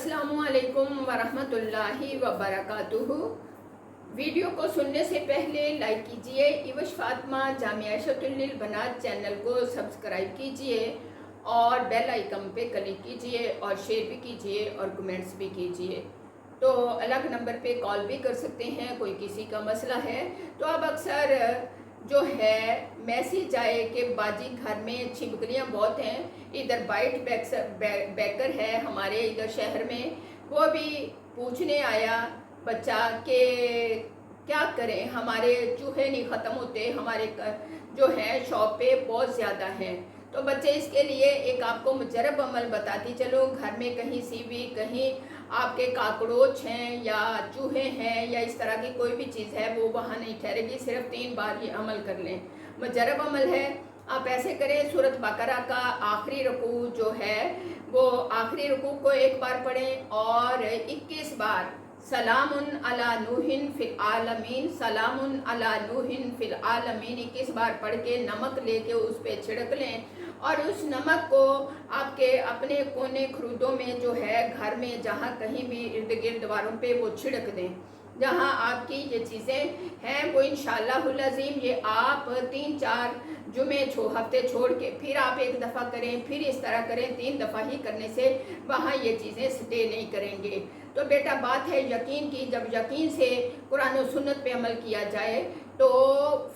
अस्सलामु अलैकुम वरहमतुल्लाहि वबरकातुहू। वीडियो को सुनने से पहले लाइक कीजिए, इवश फातिमा जामिया ऐशतुल लिल बनात चैनल को सब्सक्राइब कीजिए और बेल आइकन पे क्लिक कीजिए और शेयर भी कीजिए और कमेंट्स भी कीजिए। तो अलग नंबर पे कॉल भी कर सकते हैं, कोई किसी का मसला है तो। अब अक्सर जो है मैसेज आए कि बाजी घर में छिपकलियाँ बहुत हैं, इधर वाइट बैकर है हमारे इधर शहर में, वो भी पूछने आया बच्चा कि क्या करें, हमारे चूहे नहीं ख़त्म होते, हमारे जो है शॉप पे बहुत ज़्यादा हैं। तो बच्चे इसके लिए एक आपको मुजरब अमल बताती चलो। घर में कहीं सीवी, कहीं आपके काकरोच हैं या चूहे हैं या इस तरह की कोई भी चीज़ है, वो वहाँ नहीं ठहरेगी। सिर्फ 3 बार ये अमल कर लें। मुजरब अमल है, आप ऐसे करें, सूरत बकरा का आखिरी रुकू जो है वो आखिरी रुकू को 1 बार पढ़ें और 21 बार सलामुन अला नूहिन फिल आलमीन, सलामुन अला नूहिन फिल आलमीन 21 बार पढ़ के नमक लेके उस पर छिड़क लें और उस नमक को आपके अपने कोने खरूदों में जो है घर में जहाँ कहीं भी इर्द गिर्द दीवारों पे वो छिड़क दें। जहाँ आपकी ये चीज़ें हैं वो इंशाअल्लाहुल अज़ीम ये आप 3-4 जुमे हफ्ते छोड़ के फिर आप 1 दफ़ा करें, फिर इस तरह करें। 3 दफ़ा ही करने से वहाँ ये चीज़ें स्टे नहीं करेंगे। तो बेटा बात है यकीन की, जब यकीन से कुरान और सुन्नत पे अमल किया जाए तो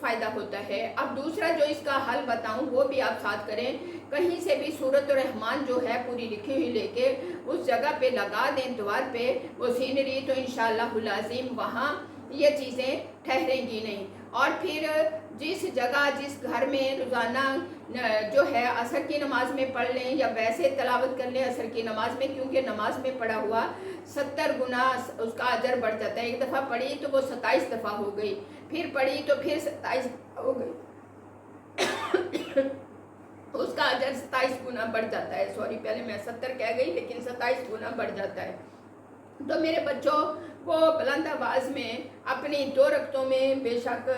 फ़ायदा होता है। अब दूसरा जो इसका हल बताऊं वो भी आप साथ करें। कहीं से भी सूरत रहमान जो है पूरी लिखी हुई लेके उस जगह पे लगा दें दीवार पे वो सीनरी, तो इंशाअल्लाहुल अज़ीम वहाँ ये चीज़ें ठहरेंगी नहीं। और फिर जिस जगह जिस घर में रोज़ाना जो है असर की नमाज में पढ़ लें या वैसे तलावत कर लें असर की नमाज में, क्योंकि नमाज में पढ़ा हुआ 70 गुना उसका अजर बढ़ जाता है। 1 दफ़ा पढ़ी तो वो 27 दफ़ा हो गई, फिर पढ़ी तो फिर 27 हो गई उसका अजर 27 गुना बढ़ जाता है। सॉरी, पहले मैं 70 कह गई लेकिन 27 गुना बढ़ जाता है। तो मेरे बच्चों वो बुलंद आवाज़ में अपनी 2 रकतों में बेशक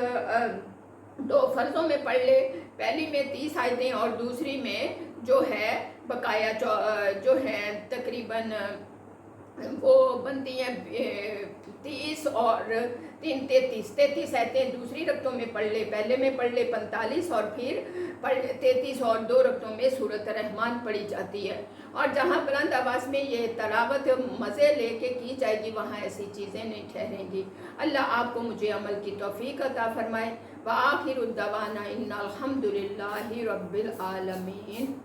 2 फ़र्ज़ों में पढ़ ले। पहली में 30 आयतें और दूसरी में जो है बकाया जो है तकरीबन वो बनती हैं 30 और 3 33 आयतें दूसरी रकतों में पढ़ ले। पहले में पढ़ ले 45 और फिर पढ़ ले 33 और 2 रकतों में सूरत रहमान पढ़ी जाती है। और जहाँ बुलंद आवाज़ में ये तलावत मज़े लेके की जाएगी वहाँ ऐसी चीज़ें नहीं ठहरेंगी। अल्लाह आपको मुझे अमल की तौफीक अता फरमाए। व आखिरु दवाना इन्नल हम्दुलिल्लाहि रब्बिल आलमीन।